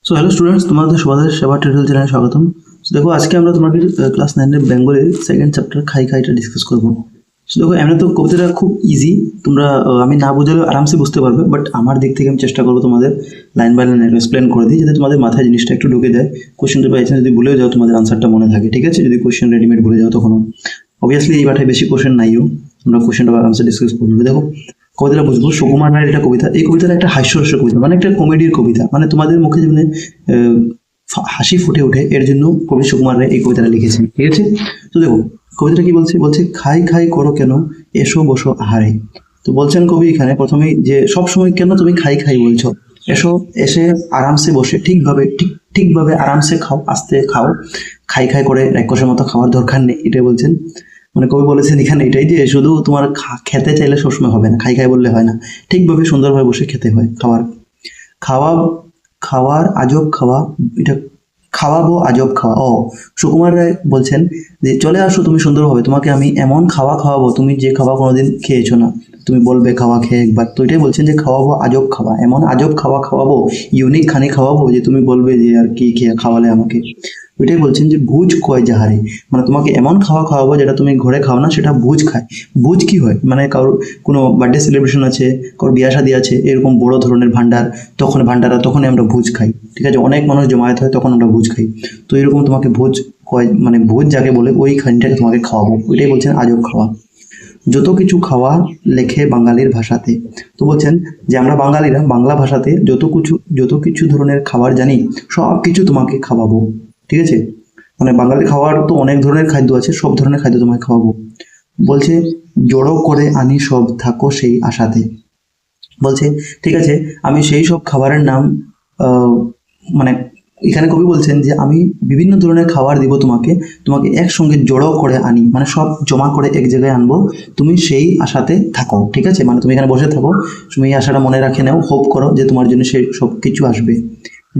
So hello students, তোমাদের সবাই সেবা টিউটোরিয়াল চ্যানেলে স্বাগতম। সো দেখো, আজকে আমরা তোমাদের ক্লাস 9 এর বেঙ্গলের সেকেন্ড চ্যাপ্টার খাই খাইটা ডিসকাস করবো। সো দেখো, এমনি তো কবিতাটা খুব ইজি, তোমরা আমি না বোঝালেও আরামসে বুঝতে পারবে, বাট আমার দিক থেকে আমি চেষ্টা করবো তোমাদের লাইন বাই লাইন এক্সপ্লেন করে দিই, যাতে তোমাদের মাথায় জিনিসটা একটু ঢুকে যায়। কোশ্চেনটা বাই চান্স যদি ভুলেও যাও, তোমাদের আনসারটা মনে থাকে, ঠিক আছে? যদি কোশ্চেন রেডিমেড ভুলে যাও তখনও অবভিয়াসলি এই পাঠায় বেশি কোশ্চেন নাইও, আমরা কোশ্চেনটা আরামসে ডিসকাস করবো। দেখো, কবিতাটা বুঝবো। সুকুমার রায়ের একটা কবিতা, এই কবিতাটা একটা হাস্যরস কবিতা, মানে একটা কমেডির কবিতা, মানে তোমাদের মুখে যেমন হাসি ফুটে ওঠে, এর জন্য কবি সুকুমার রায় এই কবিতাটা লিখেছেন, ঠিক আছে? তো দেখো, কবিতাটা কি বলছে, বলছে খাই খাই করো কেন, এসো বসো আহারে। তো বলছেন কবি এখানে প্রথমেই যে সব সময় কেন তুমি খাই খাই বলছো, এসো, এসে আরামসে বসে ঠিকভাবে আরামসে খাও, আস্তে খাও, খাই খাই করে রাক্ষসের মতো খাওয়ার দরকার নেই, এটাই বলছেন। মানে কবি বলেছেন এখানে এটাই যে শুধু তোমার খেতে চাইলে সবসময় হবে না, খাই খাই বললে হয় না, ঠিকভাবে সুন্দরভাবে বসে খেতে হয়। খাওয়া খাওয়ার আজব খাওয়া, এটা খাওয়াবো আজব খাওয়া। সুকুমার রায় বলছেন যে চলে আসো তুমি সুন্দরভাবে, তোমাকে আমি এমন খাওয়া খাওয়াবো তুমি যে খাওয়া কোনোদিন খেয়েছো না, তুমি বলবে খাওয়া খেয়ে একবার। তো এটাই বলছেন যে খাওয়াবো আজব খাওয়া, এমন আজব খাওয়া খাওয়াবো, ইউনিক খানি খাওয়াবো যে তুমি বলবে যে আর কি খেয়ে খাওয়ালে আমাকে। ওইটাই বলছেন যে ভুজ কয় যাহারে, মানে তোমাকে এমন খাওয়া খাওয়াবো যেটা তুমি ঘরে খাও না, সেটা ভুজ খায়। ভুজ কি হয়, মানে কারোর কোনো বার্থডে সেলিব্রেশন আছে, কারোর বিয়া শাদী আছে, এরকম বড় ধরনের ভান্ডার, তখনই আমরা ভোজ খাই, ঠিক আছে? অনেক মানুষ জমায়েত হয়, তখন আমরা ভোজ খাই। তো এরকম তোমাকে ভোজ কয়, মানে ভোজ যাকে বলে ওই খানিটাকে তোমাকে খাওয়াবো, ওইটাই বলছেন আজব খাওয়া। যত কিছু খাওয়া লেখে বাঙালির ভাষাতে। তো বলছেন যে আমরা বাঙালিরা বাংলা ভাষাতে যত কিছু ধরনের খাবার জানি, সব কিছু তোমাকে খাওয়াবো, ঠিক আছে? মানে বাঙালির খাওয়ার তো অনেক ধরনের খাদ্য আছে, সব ধরনের খাদ্য তোমাকে খাওয়াবো। বলছে জড়ো করে আনি সব, থাকো সেই আশাতে। বলছে ঠিক আছে, আমি সেই সব খাবারের নাম মানে এখানে কবি বলছেন যে আমি বিভিন্ন ধরনের খাবার দিব তোমাকে, তোমাকে একসঙ্গে জড়ো করে আনি, মানে সব জমা করে এক জায়গায় আনবো, তুমি সেই আশাতে থাকো, ঠিক আছে? মানে তুমি এখানে বসে থাকো, তুমি এই আশাটা মনে রাখে নাও, হোপ করো যে তোমার জন্য সেই সব কিছু আসবে।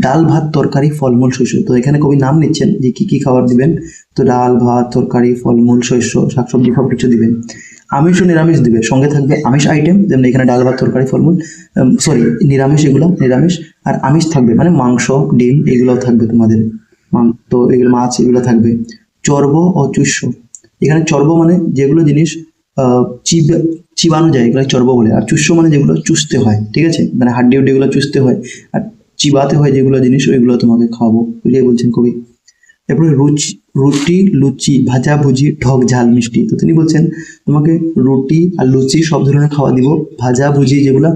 ডাল ভাত তরকারি ফলমূল শস্য, তো এখানে কবি নাম নিচ্ছেন যে কি কি খাবার দিবেন। তো ডাল ভাত তরকারি ফলমূল শস্য শাকসবজি সব কিছু দিবেন। আমিষ ও নিরামিষ দিবে, সঙ্গে থাকবে আমিষ আইটেম, যেমন এখানে ডাল ভাত তরকারি ফলমূল, সরি নিরামিষ, এগুলো নিরামিষ। আর আমিষ থাকবে মানে মাংস ডিম এগুলোও থাকবে তোমাদের, তো এগুলো মাছ এগুলো থাকবে। চর্ব ও চুষ্য, এখানে চর্ব মানে যেগুলো জিনিস চিবানো যায় এগুলো চর্ব বলে, আর চুষ্য মানে যেগুলো চুষতে হয়, ঠিক আছে? মানে হাড্ডি উড্ডিগুলো চুষতে হয় আর চিবাতে হয় যেগুলো জিনিস, ওইগুলো তোমাকে খাওয়াবো, ওইটাই বলছেন কবি। এরপরে রুটি লুচি ভাজা ভুজি ঢক ঝাল মিষ্টি, তো তিনি বলছেন তোমাকে রুটি আর লুচি সব ধরনের খাওয়া দিব, ভাজা ভুজি যেগুলো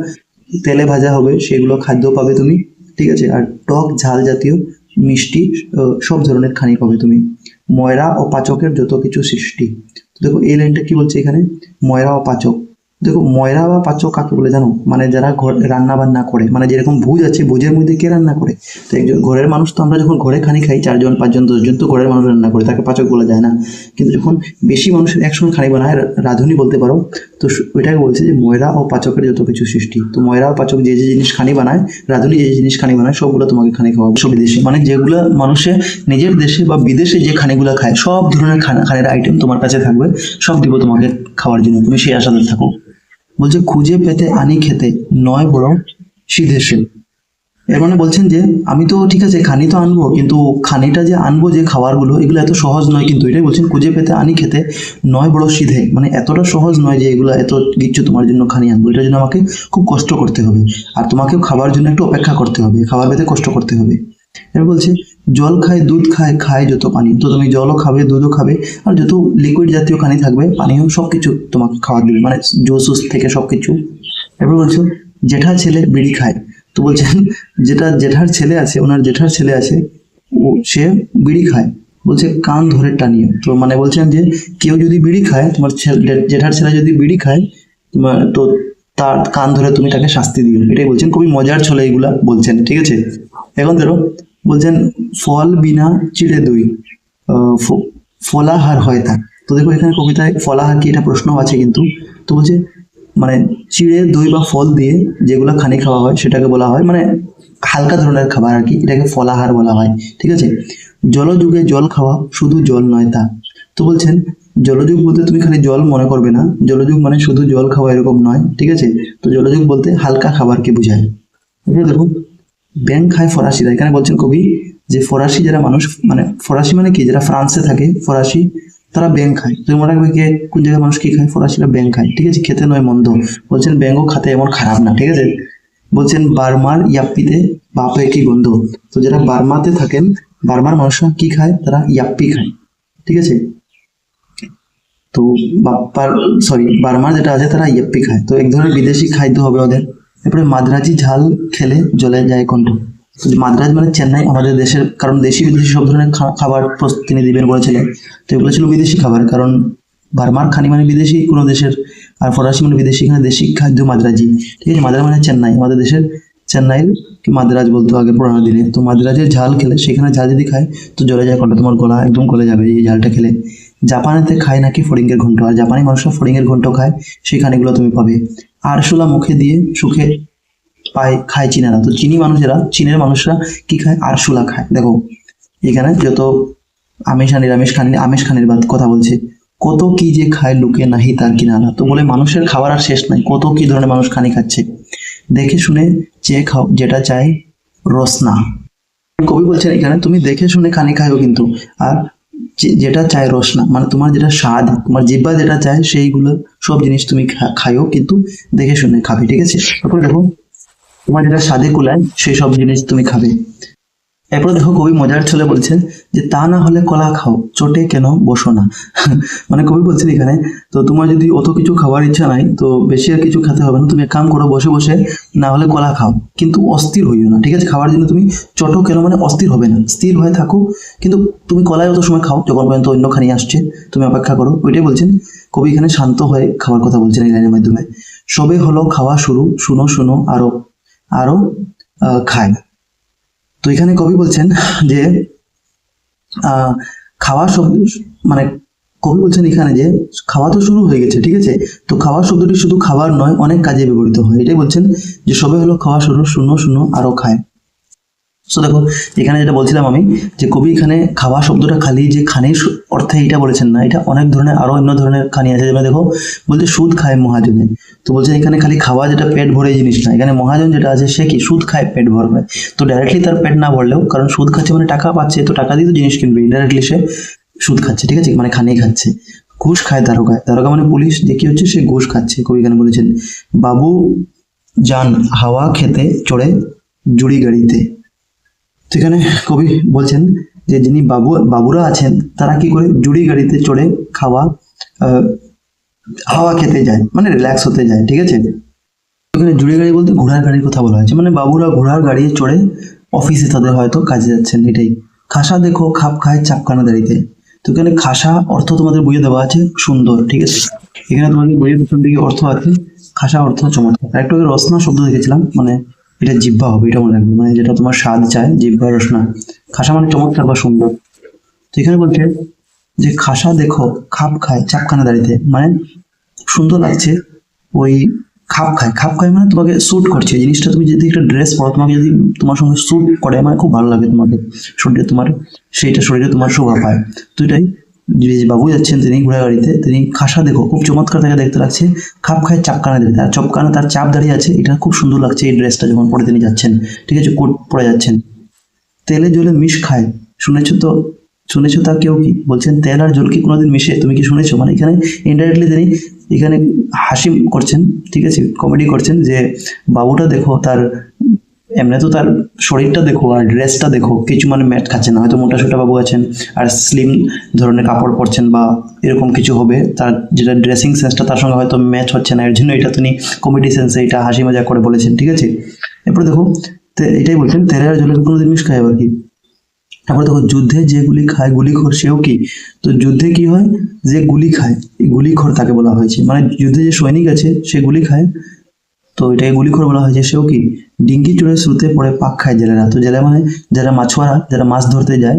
তেলে ভাজা হবে সেগুলো খাদ্য পাবে তুমি, ঠিক আছে? আর টক ঝাল জাতীয় মিষ্টি সব ধরনের খানি পাবে তুমি। ময়রা ও পাচকের যত কিছু সৃষ্টি, তো দেখো এই লাইনটা কি বলছে এখানে, ময়রা ও পাচক। দেখো ময়রা বা পাচক কাকে বলে জানো, মানে যারা রান্না বান্না করে, মানে যেরকম ভুজ আছে, ভুজের মধ্যে কে রান্না করে? তো একজন ঘরের মানুষ, তো আমরা যখন ঘরে খানি খাই 4 জন 5 জন 10 জন, তো ঘরের মানুষ রান্না করে, তাকে পাচক বলা যায় না। কিন্তু যখন বেশি মানুষের একসঙ্গে খানি বানায়, রাঁধুনি বলতে পারো। তো ওইটাকে বলছে যে ময়রা ও পাচকের যত কিছু সৃষ্টি, তো ময়রা ও পাচক যে যে জিনিস খানি বানায়, রাঁধুনি যে জিনিস খানি বানায়, সবগুলো তোমাকে খানি খাওয়াবো। সব বিদেশে, মানে যেগুলো মানুষে নিজের দেশে বা বিদেশে যে খানিগুলো খায়, সব ধরনের খানের আইটেম তোমার কাছে থাকবে, সব দিব তোমাকে খাওয়ার জন্য, তুমি সেই আশাতে থাকো। বলছে খুঁজে পেতে আনি খেতে, নয় বরং সিধেছে। এর মানে বলছেন যে আমি তো ঠিক আছে খানি তো আনবো, কিন্তু খানিটা যে আনবো যে খাবারগুলো, এগুলো এত সহজ নয়, কিন্তু এটাই বলছেন খুঁজে পেতে আনি খেতে, নয় বড় সিধে, মানে এতটা সহজ নয় যে এগুলো এত কিচ্ছু তোমার জন্য খানি আনবো, এটার জন্য আমাকে খুব কষ্ট করতে হবে, আর তোমাকেও খাবার জন্য একটু অপেক্ষা করতে হবে, খাবার পেতে কষ্ট করতে হবে। এবার বলছে জল খায় দুধ খায়, খায় যত পানি, তো তুমি জলও খাবে দুধও খাবে, আর যত লিকুইড জাতীয় পানি থাকবে পানীয় সব কিছু তোমাকে খাওয়া দিবে, মানে জুস থেকে সব কিছু। এবার বলছো জেঠা ছেলে বিড়ি খায়, তো বলছেন জেঠার ছেলে আছে, ওনার জেঠার ছেলে আছে, সে বিড়ি খায়, বলছে কান ধরে টানিও। তো মানে বলছেন যে কেউ যদি বিড়ি খায়, তোমার জেঠার ছেলে যদি বিড়ি খায়, তোমার তো তার কান ধরে তুমি তাকে শাস্তি দিও, এটাই বলছেন। খুবই মজার ছলে এগুলা বলছেন, ঠিক আছে? এখন ধরো বলছেন ফল বিনা চিড়ে দই, ফলাহার হয় তা। তো দেখো এখানে কবিতায় ফলাহার কি, এটা প্রশ্ন আছে কিন্তু। তো বলছে মানে চিড়ে দই বা ফল দিয়ে যেগুলো খানি খাওয়া হয় সেটাকে বলা হয়, মানে হালকা ধরনের খাবার আর কি, এটাকে ফলাহার বলা হয়, ঠিক আছে? জলযুগে জল খাওয়া, শুধু জল নয় তা। তো বলছেন জলযুগ বলতে তুমি খালি জল মনে করবে না, জলযুগ মানে শুধু জল খাওয়া এরকম নয়, ঠিক আছে? তো জলযুগ বলতে হালকা খাবারকে বোঝায়। এটা দেখো ব্যাং খায় ফরাসিরা। এখানে বলছেন কবি যে ফরাসি যারা মানুষ, মানে ফরাসি মানে কি, যারা ফ্রান্সে থাকে ফরাসি, তারা ব্যাং খায়। তো মনে রাখবে কে কোন জায়গায় মানুষ কি খায়, ফরাসিরা ব্যাং খায়, ঠিক আছে, খেতে নয় মন্দ। বলছেন ব্যাংও খাতে এমন খারাপ না, ঠিক আছে। বলছেন বার্মার ইয়াপ্পিতে বাপে কি গন্ধ। তো যারা বার্মাতে থাকেন, বার্মার মানুষরা কি খায়, তারা ইয়াপ্পি খায়, ঠিক আছে। তো বার্মার যেটা আছে তারা ইয়াপ্পি খায়, তো এক ধরনের বিদেশি খাদ্য হবে ওদের। এরপরে মাদ্রাজি ঝাল খেলে জ্বলে যায় কণ্ঠ। মাদ্রাজ মানে চেন্নাই আমাদের দেশের, কারণ দেশি বিদেশি সব ধরনের খাবার তিনি দিবেন বলেছিলেন। তো এগুলো ছিল বিদেশি খাবার, কারণ বার্মার খানি মানে বিদেশি কোনো দেশের, আর ফরাসি মানে বিদেশি। এখানে দেশি খাদ্য মাদ্রাজি, ঠিক আছে। মাদ্রাজ মানে চেন্নাই, আমাদের দেশের চেন্নাইয়ের কি মাদ্রাজ বলতো আগে পুরানো দিনে। তো মাদ্রাজের ঝাল খেলে, সেখানে ঝাল যদি খায় তো জ্বলে যায় কণ্ঠ, তোমার গলা একদম গলে যাবে এই ঝালটা খেলে। জাপানেতে খায় নাকি ফড়িংয়ের ঘন্ট, আর জাপানি মানুষরা ফড়িংয়ের ঘন্ট খায়, সেই খানিগুলো তুমি পাবে। আরশোলা মুখে দিয়ে সুখে পায় খায় চীনারা। তো চীনি মানুষেরা, চীনের মানুষরা কি খায়, আরশোলা খায়। দেখো এখানে যত আমিষ আর নিরামিষ খানি, আমিষ খানির কথা বলছে। কত কি যে খায় লোকে নাহি তার কিনারা। তো বলে মানুষের খাবার আর শেষ নাই, কত কি ধরনের মানুষ খানি খাচ্ছে। দেখে শুনে চেয়ে খাও, যেটা চায় রসনা। কবি বলছেন এখানে তুমি দেখে শুনে খানি খাইও কিন্তু, আর যেটা চায় রসনা মানে তোমার যেটা স্বাদ, তোমার জিহ্বা যেটা চায় সেইগুলো সব জিনিস তুমি খাইও, কিন্তু দেখে শুনে খাবে, ঠিক আছে। তারপরে দেখো তোমার যেটা স্বাদে কুলায় সেই সব জিনিস তুমি খাবে। এরপরে দেখো কবি মজার ছলে বলছেন যে তা না হলে কলা খাও, চটে কেন বসো না। মানে কবি বলছেন এখানে, তো তোমার যদি অত কিছু খাবার ইচ্ছা নাই, তো বেশি আর কিছু খেতে হবে না, তুমি এক কাম করো, বসে বসে না হলে কলা খাও, কিন্তু অস্থির হইও না, ঠিক আছে। খাবার জন্য তুমি চটো কেন মানে অস্থির হবে না, স্থির হয়ে থাকো, কিন্তু তুমি কলায় অত সময় খাও যখন পর্যন্ত অন্য খানি আসছে, তুমি অপেক্ষা করো। ওইটাই বলছেন কবি এখানে, শান্ত হয়ে খাওয়ার কথা বলছেন এই লাইনের মাধ্যমে। সবে হলো খাওয়া শুরু, শুনো শুনো আরো আরো খায়। তো এখানে কবি বলছেন যে খাওয়া শব্দ, মানে কবি বলছেন এখানে যে খাওয়া তো শুরু হয়ে গেছে, ঠিক আছে। তো খাওয়া শব্দটি শুধু খাবার নয়, অনেক কাজে ব্যবহৃত হয়। এটাই বলছেন যে সবে হলো খাওয়া শুরু, শুনো শুনো আরো খায়। সো দেখো এখানে যেটা বলছিলাম আমি, যে কবি এখানে খাওয়া শব্দটা খালি যে খানির অর্থে এটা বলেছেন না, এটা অনেক ধরনের আরো অন্য ধরনের খানি আছে। যেমন দেখো বলছে সুদ খায় মহাজনে, তো বলছে এখানে খালি খাওয়া যেটা পেট ভরে জিনিস না, এখানে মহাজন যেটা আছে সে কি সুদ খায় পেট ভরবে। তো ডাইরেক্টলি তার পেট না ভরলেও, কারণ সুদ খাচ্ছে মানে টাকা পাচ্ছে, তো টাকা দিয়ে তো জিনিস কিনবে, ইনডাইরেক্টলি সে সুদ খাচ্ছে, ঠিক আছে, মানে খানি খাচ্ছে। ঘুষ খায় দারোগা, দারোগা মানে পুলিশ, যে কি হচ্ছে সে ঘুষ খাচ্ছে। কবি এখানে বলেছেন বাবু যান হাওয়া খেতে চড়ে জুড়ি গাড়িতে। সেখানে কবি বলছেন যে যিনি বাবুরা আছেন তারা কি করে, জুড়ি গাড়িতে চড়ে হাওয়া খেতে যায়, মানে রিল্যাক্স হতে যায়, ঠিক আছে। এখানে জুড়ি গাড়ি বলতে ঘোড়ার গাড়ির কথা বলা হয়েছে, মানে বাবুরা ঘোড়ার গাড়ি চড়ে অফিসে তাদের হয়তো কাজে যাচ্ছেন, এটাই। খাসা দেখো খাপ খায় চাপকানা দাড়িতে। তো এখানে খাসা অর্থ তোমাদের বইয়ে দেওয়া আছে সুন্দর, ঠিক আছে। এখানে তোমাদের বইয়ের প্রথম দিকে অর্থ আছে খাসা অর্থ চমৎকার। একটু আগে রসনা শব্দ দেখেছিলাম, মানে এটা জিহ্বা হবে, এটা মনে রাখবে, মানে যেটা তোমার স্বাদ চায়, জিহ্বা রসনা। খাসা মানে চমৎকার বা সুন্দর। তো এখানে বলছে যে খাসা দেখো খাপ খায় চাপখানা দাড়িতে, মানে সুন্দর লাগছে ওই খাপ খায়। খাপ খায় মানে তোমাকে স্যুট করছে জিনিসটা, তুমি যদি একটা ড্রেস পরো, তোমাকে যদি তোমার সঙ্গে স্যুট করে, মানে খুব ভালো লাগে তোমাকে, শরীরে তোমার সেইটা শরীরে তোমার শোভা পায়। তো এটাই যে বাবু যাচ্ছেন তিনি ঘোড়া গাড়িতে, তিনি খাসা দেখো খুব চমৎকার তাকে দেখতে লাগছে, খাপ খায় চাপকানা দাঁড়িয়ে, আর চপকানা তার চাপ দাঁড়িয়ে আছে, এটা খুব সুন্দর লাগছে এই ড্রেসটা যখন পরে তিনি যাচ্ছেন, ঠিক আছে, কোট পরে যাচ্ছেন। তেলে জলে মিশ খায়, শুনেছো তা কেউ কি, বলছেন তেল আর জল কি কোনোদিন মিশে, তুমি কি শুনেছো, মানে এখানে ইনডাইরেক্টলি তিনি এখানে হাসি করছেন, ঠিক আছে, কমেডি করছেন যে বাবুটা দেখো তার এমনি তো তার শরীরটা দেখো আর ড্রেসটা দেখো, কিছু মানে ম্যাট খাচ্ছে না, হয়তো মোটা সোটা বাবু আছেন আর স্লিম ধরনের কাপড় পরছেন বা এরকম কিছু হবে, তার যেটা ড্রেসিং সেন্সটা তার সঙ্গে হয়তো ম্যাচ হচ্ছে না, এর জন্য এটা তিনি কমেডি সেন্সে এটা হাসি মজা করে বলেছেন, ঠিক আছে। এরপর দেখো এটাই বলছেন তেলে আর জলে কোনোদিন মিশ খায় আবার কি। তারপর দেখো যুদ্ধে যে গুলি খায় গুলিখোর সেও কি। তো যুদ্ধে কি হয়, যে গুলি খায় এই গুলিখোর তাকে বলা হয়েছে, মানে যুদ্ধে যে সৈনিক আছে সে গুলি খায়, তো এটাকে গুলিখোর বলা হয়েছে, সেও কি। ডিঙ্গি চড়ে স্রোতে পড়ে পাক খায় জেলেরা। তো জেলে মানে যারা মাছুয়ারা, যারা মাছ ধরতে যায়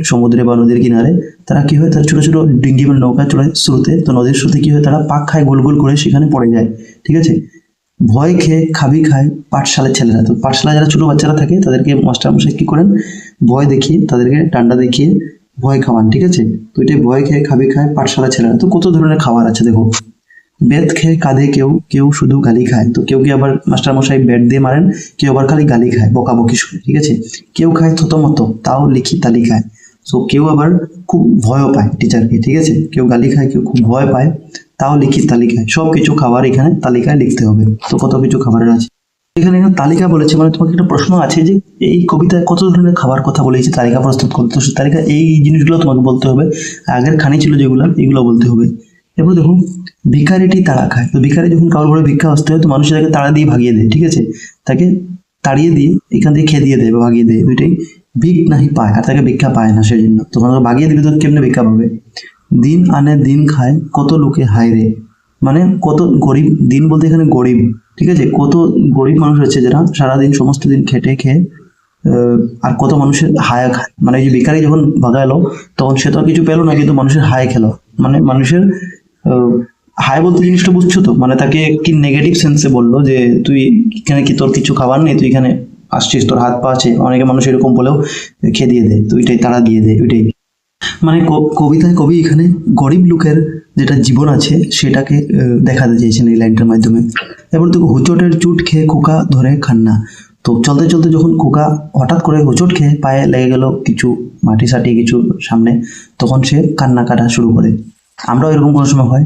সমুদ্রে বা নদীর কিনারে, তারা কি হয়, তারা ছোট ছোট ডিঙ্গি বা নৌকা চড়ে স্রোতে, তো নদীর স্রোতে কি হয়, তারা পাক খায়, গোল গোল করে সেখানে পড়ে যায়, ঠিক আছে। ভয় খেয়ে খাবি খায় পাঠশালার ছেলেরা। তো পাঠশালায় যারা ছোট বাচ্চারা থাকে তাদেরকে মাস্টারমশাই কি করেন, ভয় দেখিয়ে তাদেরকে ডান্ডা দেখিয়ে ভয় খাওয়ান, ঠিক আছে। তো এটাই ভয় খেয়ে খাবি খায় পাঠশালা ছেলেরা। তো কত ধরনের খাবার আছে দেখো, বেত খেয়ে কাঁদে কেউ, কেউ শুধু গালি খায়। তো কেউ আবার মাস্টার মশাই ব্যাট দিয়ে মারেন, কেউ আবার খালি গালি খায় বকাবকি শুনে, ঠিক আছে। কেউ খায় থতমত, তাও লিখি তালিকায়। সো কেউ আবার খুব ভয়ও পায় টিচারকে, ঠিক আছে। কেউ গালি খায়, কেউ খুব ভয় পায়, তাও লিখিত তালিকায়। সব কিছু খাবার এখানে তালিকায় লিখতে হবে। তো কত কিছু খাবারের আছে এখানে তালিকা বলেছে, মানে তোমাকে একটা প্রশ্ন আছে যে এই কবিতায় কত ধরনের খাবার কথা বলেছে, তালিকা প্রস্তুত করতে। তো সেই তালিকা এই জিনিসগুলো তোমাকে বলতে হবে। আগের খানি ছিল যেগুলো, এগুলো বলতে হবে। এরপর দেখো, ভিখারিটি তাড়া খায়। তো ভিখারি যখন কারোর ঘরে ভিক্ষা আসতে হয়, তো মানুষের তাকে তাড়া দিয়ে ভাগিয়ে দেয়, ঠিক আছে। তাকে তাড়িয়ে দিয়ে এখান থেকে খেয়ে দিয়ে দেয় বা ভাগিয়ে দেয়, দুইটাই। ভিক নাহি পায়, আর তাকে ভিক্ষা পায় না, সেই জন্য তোমার ভাগিয়ে দিলে তো কেমনে ভিক্ষা পাবে। দিন আনে দিন খায়, কত লোকে হায় রে। মানে কত গরিব, দিন বলতে এখানে গরিব, ঠিক আছে। কত গরিব মানুষ আছে যারা সারাদিন সমস্ত দিন খেটে খেয়ে আর কত মানুষের হায়া খায়। মানে এই যে ভিখারি যখন ভাগালো, তখন সে তো আর কিছু পেলো না, কিন্তু মানুষের হায় খেলো। মানে মানুষের হায় বলতে জিনিসটা বুঝছো তো, মানে তাকে কি নেগেটিভ সেন্সে বললো যে তুই এখানে কি তোর কিছু খাবার নেই, তুই এখানে আসছিস, তোর হাত পা আছে। অনেকে মানুষ এরকম বলেও খেয়ে দিয়ে দেয়, তো ওইটাই তারা দিয়ে দেয়, ওইটাই। মানে কবিতায় কবি এখানে গরিব লোকের যেটা জীবন আছে সেটাকে দেখাতে চেয়েছেন এই লাইনটার মাধ্যমে। এবার দেখো, হুচটের চুট খেয়ে খোকা ধরে খান্না। তো চলতে চলতে যখন খোকা হঠাৎ করে হোঁচট খেয়ে পায়ে লেগে গেল কিছু মাটি সাটি কিছু সামনে, তখন সে কান্না কাটা শুরু করে। আমরাও এরকম কোনো সময় হয়।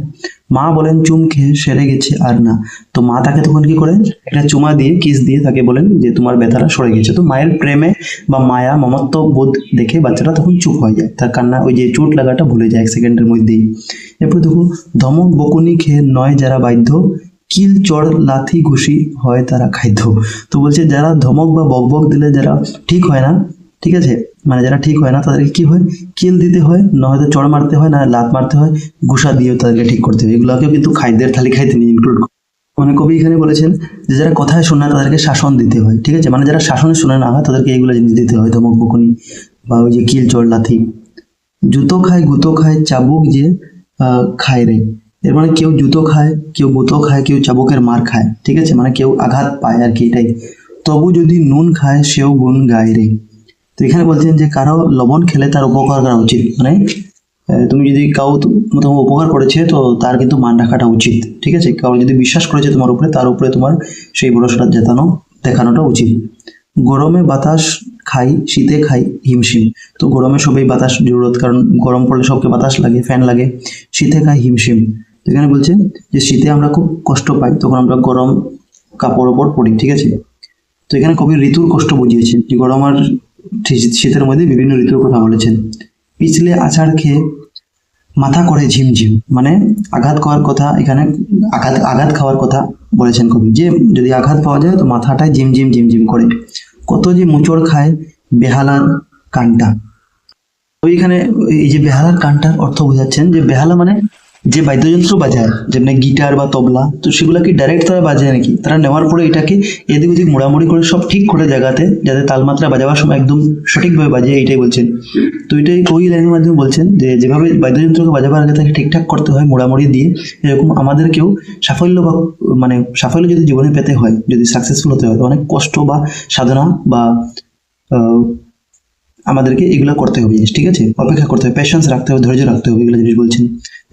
মা বলেন চুম খেয়ে সেরে গেছে আর না। তো মা তাকে তখন কি করেন, একটা চুমা দিয়ে কিস দিয়ে তাকে বলেন যে তোমার ব্যথাটা সরে গেছে। তো মায়ের প্রেমে বা মায়া মমত্ব বোধ দেখে বাচ্চাটা তখন চুপ হয়ে যায়, তার কান্না ওই যে চোট লাগাটা ভুলে যায় 1 সেকেন্ডের মধ্যেই। এরপর দেখো, ধমক বকুনি খেয়ে নয় যারা বাধ্য, কিল চড় লাথি ঘুষি হয় তারা খাদ্য। তো বলছে যারা ধমক বা বকবক দিলে যারা ঠিক হয় না, ঠিক আছে, মানে যারা ঠিক হয় না তাদেরকে কি হয়, কিল দিতে হয়, না হয়তো চড় মারতে হয়, না লাত মারতে হয়, ঘুষা দিয়েও তাদেরকে ঠিক করতে হয়। এগুলোকেও কিন্তু খাদ্যের তালিকায় তিনি ইনক্লুড। মানে কবি এখানে বলেছেন যে যারা কথায় শোনে না তাদেরকে শাসন দিতে হয়, ঠিক আছে। মানে যারা শাসনে শুনে না হয় তাদেরকে এইগুলো জিনিস দিতে হয়, ধমক বকুনি বা ওই যে কিল চড় লাথি। জুতো খায় গুতো খায় চাবুক যে খায় রে। এর মানে কেউ জুতো খায়, কেউ গুতো খায়, কেউ চাবুকের মার খায়, ঠিক আছে। মানে কেউ আঘাত পায় আর কি, এটাই। তবু যদি নুন খায় সেও গুণ গায় রে। তো এখানে বলছেন যে কারো লবণ খেলে তার উপকার করা উচিত। মানে তুমি যদি তোমার উপকার করেছে তো তার কিন্তু মান রাখাটা উচিত, ঠিক আছে। কারো যদি বিশ্বাস করেছে তোমার উপরে, তার উপরে তোমার সেই ভরসাটা দেখানোটা উচিত। গরমে বাতাস খাই, শীতে খাই হিমশিম। তো গরমে সবাই বাতাস জরুরত, কারণ গরম পড়লে সবকে বাতাস লাগে, ফ্যান লাগে। শীতে খাই হিমশিম। তো এখানে বলছে যে শীতে আমরা খুব কষ্ট পাই, তখন আমরা গরম কাপড় ওপর পরি, ঠিক আছে। তো এখানে কবি ঋতুর কষ্ট বুঝিয়েছেন, যে গরম আর শীতের মধ্যে বিভিন্ন ঋতুর কথা বলেছেন। পিছলে আছাড় খেয়ে মাথা করে ঝিমঝিম, মানে আঘাত খাওয়ার কথা এখানে, আঘাত খাওয়ার কথা বলেছেন কবি, যে যদি আঘাত পাওয়া যায় তো মাথাটায় ঝিমঝিম ঝিমঝিম করে। কত যে মুচড় খায় বেহালার কানটা। তো এখানে এই যে বেহালার কানটার অর্থ বোঝাচ্ছেন যে বেহালা মানে যে বাদ্যযন্ত্র বাজায়, যেমন গিটার বা তবলা, তো সেগুলো কি ডাইরেক্ট তারা বাজায় নাকি, তারা নেওয়ার পরে এটাকে এদিক ওদিক মোড়ামুড়ি করে সব ঠিক করে জায়গাতে, যাতে তালমাত্রা বাজাবার সময় একদম সঠিকভাবে বাজে, এইটাই বলছেন। তো এটাই ওই লাইনের মাধ্যমে বলছেন যে যেভাবে বাদ্যযন্ত্রকে বাজাবার আগে তাকে ঠিকঠাক করতে হয় মোড়ামুড়ি দিয়ে, এরকম আমাদেরকেও সাফল্য বা মানে সাফল্য যদি জীবনে পেতে হয়, যদি সাকসেসফুল হতে হয়, তো অনেক কষ্ট বা সাধনা বা আমাদেরকে এগুলো করতে হবে জিনিস, ঠিক আছে। অপেক্ষা করতে হবে, পেশেন্স রাখতে হবে, ধৈর্য রাখতে হবে, এগুলো জিনিস বলছেন।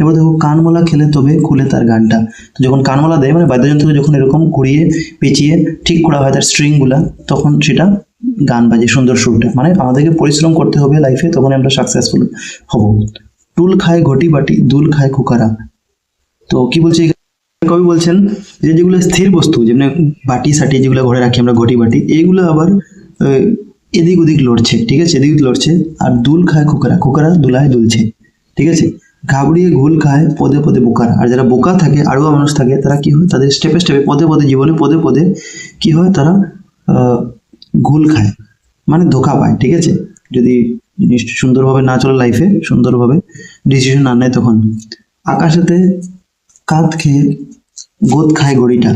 এবার দেখো, কানমলা খেলে তবে খুলে তার গানটা। তো যখন কানমলা দেয়, মানে বাদ্যযন্ত্রকে যখন এরকম ঘুরিয়ে পেঁচিয়ে ঠিক করা হয় তার স্ট্রিংগুলা, তখন সেটা গান বাজে সুন্দর সুরটা। মানে আমাদেরকে পরিশ্রম করতে হবে লাইফে, তখন আমরা সাকসেসফুল হব। টুল খায় ঘটি বাটি, দুল খায় কুকারা। তো কি বলছে কবি বলছেন যে যেগুলো স্থির বস্তু, যেমন বাটি সাটি যেগুলো ঘরে রাখি আমরা, ঘটি বাটি, এইগুলো আবার এদিক ওদিক লড়ছে, ঠিক আছে, এদিক লড়ছে। আর দুল খায় খোকারা, খোকারা দুলায় দুলছে, ঠিক আছে। ঘাবড়িয়ে ঘুল খায় পদে পদে বোকারা। আর যারা বোকা থাকে, আড়ুয়া মানুষ থাকে, তারা কি হয়, তাদের স্টেপে স্টেপে পদে পদে জীবনে পদে পদে কি হয়, তারা ঘুল খায়, মানে ধোকা পায়, ঠিক আছে। যদি জিনিস সুন্দরভাবে না চলে, লাইফে সুন্দরভাবে ডিসিশন না নেয় তখন। আকাশেতে কাঁদ খেয়ে গোদ খায় ঘড়িটা।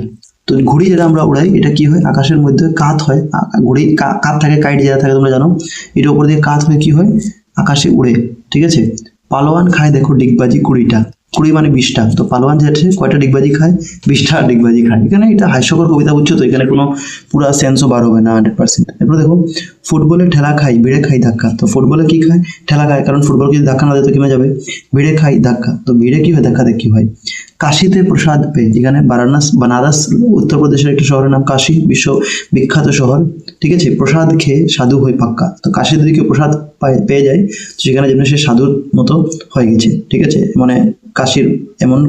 তো ঘুড়ি যেটা আমরা উড়াই, এটা কি হয়, আকাশের মধ্যে কাত হয়, ঘুড়ি কাত থাকে, কাইট যেটা থাকে তোমরা জানো, এটার উপর দিয়ে কাত হয়ে কি হয়, আকাশে উড়ে, ঠিক আছে। পালোয়ান খায় দেখো ডিগবাজি 20টা, 20 মানে 20টা। তো পালোয়ান যে আছে কয়টা ডিগবাজি খায়, 20টা ডিগবাজি খায়। এখানে এটা হাস্যকর কবিতা, বুঝছো তো, এখানে কোনো পুরা সেন্সও বার হবে না 100%। এরপর দেখো, ফুটবলে ঠেলা খাই ভিড়ে খাই ধাক্কা। তো ফুটবলে কি খায়, ঠেলা খায়, কারণ ফুটবল যদি ধাক্কা না দেয় তো কেমে যাবে, ভিড়ে খাই ধাক্কা। তো ভিড়ে কি হয়, ধাক্কাতে কি হয়। কাশিতে প্রসাদ পেয়ে, এখানে বানারস উত্তরপ্রদেশের একটা শহরের নাম কাশী, বিশ্ব বিখ্যাত শহর। ঠিক আছে, প্রসাদ খেয়ে সাধু হয়ে পাক্কা। তো কাশিতে যদি কেউ প্রসাদ পেয়ে যায়, তো সেখানে যেন সে সাধুর মতো হয়ে গেছে। ঠিক আছে, মানে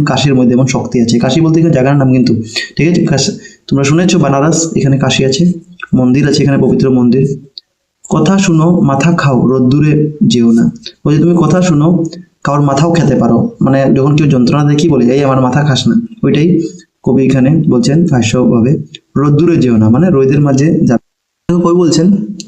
কাশির মধ্যে এমন শক্তি আছে। কাশী বলতে এখানে জায়গার নাম কিন্তু। ঠিক আছে, তোমরা শুনেছো বানারস, এখানে কাশী আছে, মন্দির আছে এখানে, পবিত্র মন্দির। কথা শুনো মাথা খাও, রোদ্দুরে যেও না। বলছে তুমি কথা শুনো, কারোর মাথাও খেতে পারো। মানে যখন কেউ যন্ত্রণা দেখি বলে এই আমার মাথা খাস না, ওইটাই কবি এখানে বলছেন ভাষ্যভাবে। রোদ্দুরে যেও না মানে রোদের মাঝে যাবে। কবি বলছেন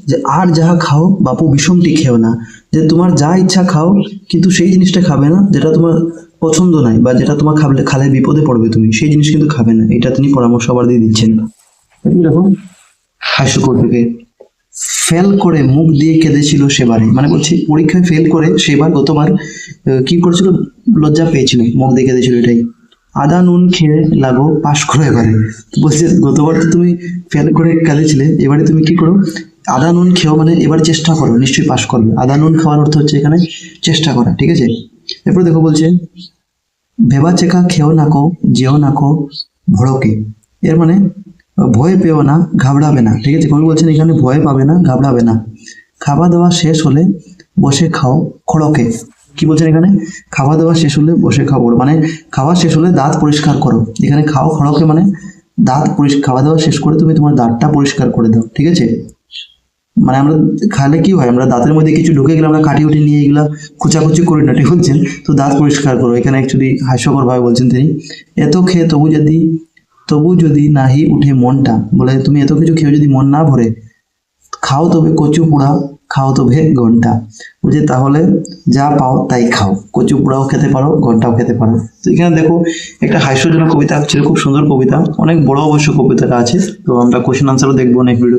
যে আর যাহা খাও বাপু বিষমটি খেও না, যে তোমার যা ইচ্ছা খাও কিন্তু সেই জিনিসটা খাবে না যেটা তোমার পছন্দ নাই, বা যেটা তোমার খালে বিপদে পড়বে তুমি, সেই জিনিস কিন্তু খাবে না। এটা তিনি পরামর্শ আবার দিয়ে দিচ্ছেন। দেখো হাস্যকর থেকে, ফেল করে মুখ দিয়ে কেঁদেছিল সেবারে, মানে বলছি পরীক্ষায় ফেল করে সেবার গতবার কি করেছিল, লজ্জা পেয়েছিল, মুখ দিয়ে কেঁদেছিল। এটাই আদা নুন খেয়ে লাগো পাশ করো এবারে। বলছে গতবার তো তুমি ফেল করে কেঁদেছিলে, এবারে তুমি কি করো, আদা নুন খেও, মানে এবার চেষ্টা করো, নিশ্চয়ই পাশ করবে। আদা নুন খাওয়ার অর্থ হচ্ছে এখানে চেষ্টা করা। ঠিক আছে, এরপর দেখো বলছে ভেবা চেকা খেও নাকো যেও নাকো ভড়কে, এর মানে ভয় পেও না, ঘাবড়াবে না। ঠিক আছে, কবি বলছেন এখানে ভয় পাবে না, ঘাবড়াবে না। খাওয়া দাওয়া শেষ হলে বসে খাও খড়কে। কি বলছেন এখানে, খাওয়া দাওয়া শেষ হলে বসে খাও, মানে খাওয়া শেষ হলে দাঁত পরিষ্কার করো। এখানে খাও খড়কে মানে দাঁত পরিষ্কার, খাওয়া দাওয়া শেষ করে তুমি তোমার দাঁতটা পরিষ্কার করে দাও। ঠিক আছে, মানে আমরা খালে কি হয়, আমরা দাঁতের মধ্যে কিছু ঢুকে গেলে আমরা কাটি উঠি নিয়ে এগুলা খুচাখুচি করি না। ঠিক বলছেন, তো দাঁত পরিষ্কার করো, এখানে অ্যাকচুয়ালি হাস্যকর ভাবে বলছেন তিনি। এত খেয়ে তবু যদি নাহি উঠে মনটা, বলে তুমি এত কিছু খেয়ে যদি মন না ভরে, খাও তবে কচু পোড়া, খাও তবে ঘন্টা। বুঝে তাহলে যা পাও তাই খাও, কচু পোড়াও খেতে পারো, ঘন্টাও খেতে পারো। তো এখানে দেখো একটা হাস্যজনক কবিতা ছিল, খুব সুন্দর কবিতা, অনেক বড় অবশ্য কবিতাটা আছে। তো আমরা কোশ্চেন আনসারও দেখবো নেক্সট ভিডিও।